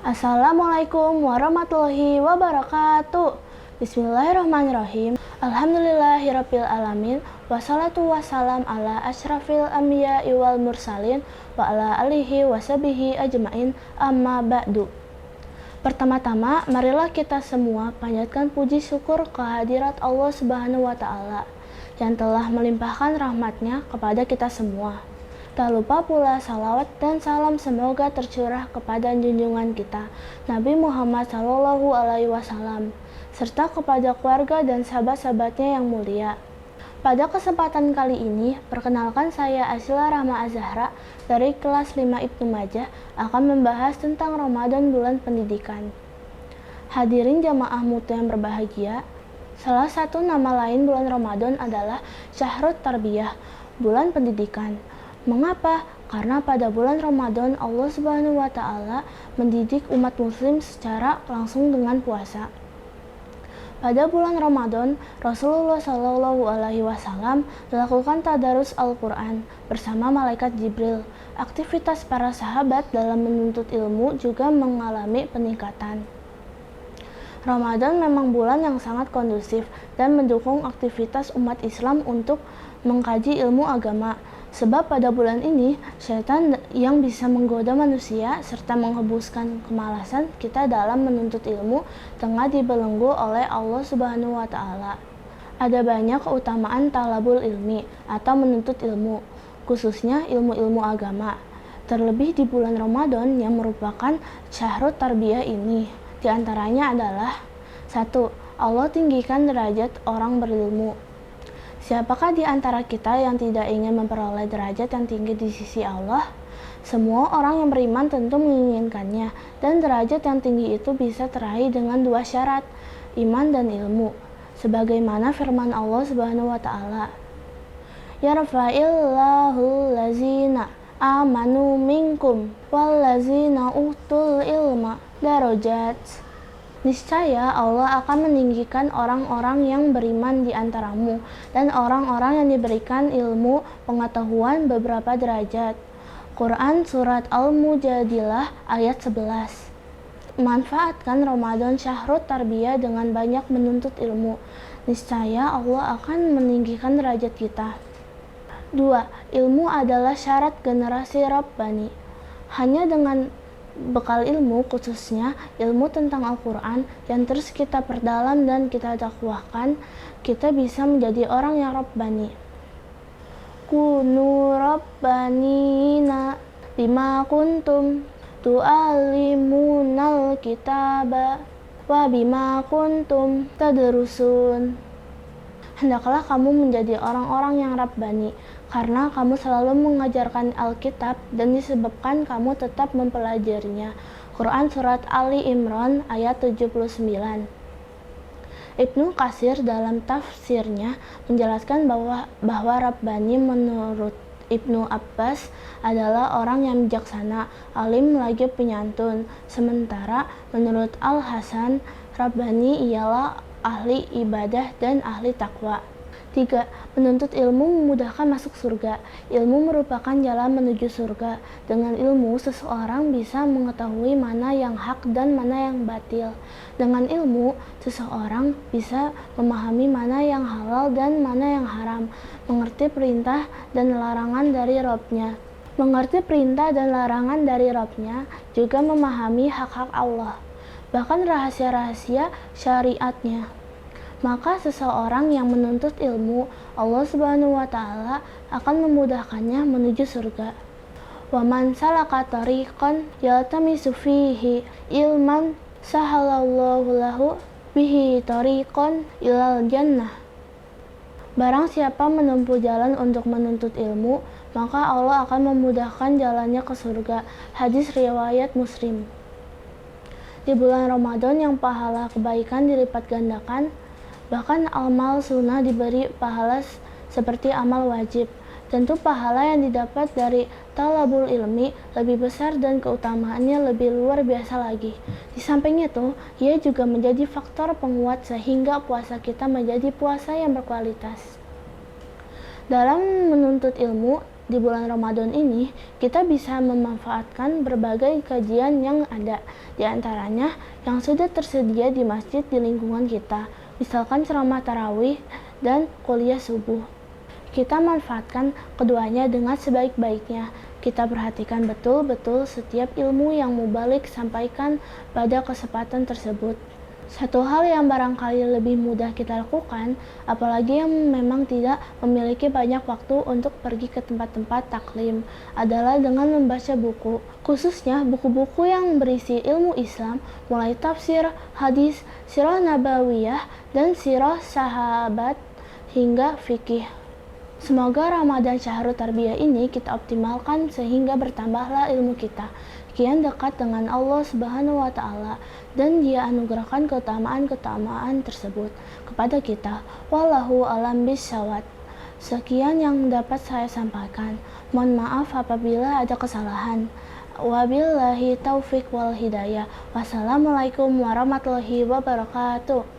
Assalamualaikum warahmatullahi wabarakatuh. Bismillahirrahmanirrahim. Alhamdulillahirabbil alamin. Wassalatu wassalam ala asyrafil anbiya'i wal mursalin wa ala alihi washabihi ajmain. Amma ba'du. Pertama-tama, marilah kita semua panjatkan puji syukur kehadirat Allah Subhanahu wa taala yang telah melimpahkan rahmatnya kepada kita semua. Tak lupa pula salawat dan salam semoga tercurah kepada junjungan kita, Nabi Muhammad SAW, serta kepada keluarga dan sahabat-sahabatnya yang mulia. Pada kesempatan kali ini, perkenalkan saya Asyila Rahma Azahra dari kelas 5 Ibnu Majah akan membahas tentang Ramadan bulan pendidikan. Hadirin jamaah mutu yang berbahagia, salah satu nama lain bulan Ramadan adalah Syahrut Tarbiyah, bulan pendidikan. Mengapa? Karena pada bulan Ramadan Allah Subhanahu wa taala mendidik umat muslim secara langsung dengan puasa. Pada bulan Ramadan, Rasulullah SAW melakukan tadarus Al-Quran bersama malaikat Jibril. Aktivitas para sahabat dalam menuntut ilmu juga mengalami peningkatan. Ramadan memang bulan yang sangat kondusif dan mendukung aktivitas umat Islam untuk mengkaji ilmu agama. Sebab pada bulan ini, syaitan yang bisa menggoda manusia serta menghembuskan kemalasan kita dalam menuntut ilmu tengah dibelenggu oleh Allah Subhanahu wa taala. Ada banyak keutamaan talabul ilmi atau menuntut ilmu, khususnya ilmu-ilmu agama. Terlebih di bulan Ramadan yang merupakan Syahrut Tarbiyah ini. Di antaranya adalah 1. Allah tinggikan derajat orang berilmu. Siapakah di antara kita yang tidak ingin memperoleh derajat yang tinggi di sisi Allah? Semua orang yang beriman tentu menginginkannya, dan derajat yang tinggi itu bisa teraih dengan dua syarat, iman dan ilmu. Sebagaimana firman Allah Subhanahu wa taala, Yarfa'illahu lazina amanu minkum wal lazina utul ilma darajat. Niscaya Allah akan meninggikan orang-orang yang beriman di antaramu dan orang-orang yang diberikan ilmu pengetahuan beberapa derajat. Quran Surat Al-Mujadilah ayat 11. Manfaatkan Ramadan Syahrut Tarbiyah dengan banyak menuntut ilmu. Niscaya Allah akan meninggikan derajat kita. 2. Ilmu adalah syarat generasi Rabbani. Hanya dengan bekal ilmu, khususnya ilmu tentang Al-Quran yang terus kita perdalam dan kita dakwahkan, kita bisa menjadi orang yang Rabbani. Kunu Rabbanina bima kuntum tu'allimunal kitaba wa bima kuntum tadrusun. Hendaklah kamu menjadi orang-orang yang Rabbani, karena kamu selalu mengajarkan Alkitab dan disebabkan kamu tetap mempelajarinya. Quran Surat Ali Imran ayat 79. Ibnu Katsir dalam tafsirnya menjelaskan bahwa Rabbani menurut Ibnu Abbas adalah orang yang bijaksana, alim lagi penyantun. Sementara menurut Al-Hasan, Rabbani ialah ahli ibadah dan ahli takwa. 3. Menuntut ilmu memudahkan masuk surga. Ilmu merupakan jalan menuju surga. Dengan ilmu, seseorang bisa mengetahui mana yang hak dan mana yang batil. Dengan ilmu, seseorang bisa memahami mana yang halal dan mana yang haram, mengerti perintah dan larangan dari Rabb-Nya. Mengerti perintah dan larangan dari Rabb-Nya juga memahami hak-hak Allah, bahkan rahasia-rahasia syariatnya. Maka seseorang yang menuntut ilmu, Allah Subhanahu wa taala akan memudahkannya menuju surga. Wa man salaka tariqan yaltamisu fihi ilman sahalallahu lahu bihi tariqan ilal jannah. Barang siapa menempuh jalan untuk menuntut ilmu, maka Allah akan memudahkan jalannya ke surga. Hadis riwayat Muslim. Di bulan Ramadan yang pahala kebaikan dilipat gandakan, bahkan amal sunnah diberi pahala seperti amal wajib. Tentu pahala yang didapat dari talabul ilmi lebih besar dan keutamaannya lebih luar biasa lagi. Di samping itu, ia juga menjadi faktor penguat sehingga puasa kita menjadi puasa yang berkualitas. Dalam menuntut ilmu, Di bulan Ramadan ini, kita bisa memanfaatkan berbagai kajian yang ada, di antaranya yang sudah tersedia di masjid di lingkungan kita, misalkan ceramah tarawih dan kuliah subuh. Kita manfaatkan keduanya dengan sebaik-baiknya. Kita perhatikan betul-betul setiap ilmu yang mubalik sampaikan pada kesempatan tersebut. Satu hal yang barangkali lebih mudah kita lakukan, apalagi yang memang tidak memiliki banyak waktu untuk pergi ke tempat-tempat taklim, adalah dengan membaca buku, khususnya buku-buku yang berisi ilmu Islam, mulai tafsir, hadis, sirah nabawiyah, dan sirah sahabat, hingga fikih. Semoga Ramadan Syahrul Tarbiyah ini kita optimalkan sehingga bertambahlah ilmu kita, kian dekat dengan Allah Subhanahu wa Ta'ala, dan Dia anugerahkan keutamaan-keutamaan tersebut kepada kita. Wallahu a'lam bishawab. Sekian yang dapat saya sampaikan. Mohon maaf apabila ada kesalahan. Wabillahi taufik wal hidayah. Wassalamualaikum warahmatullahi wabarakatuh.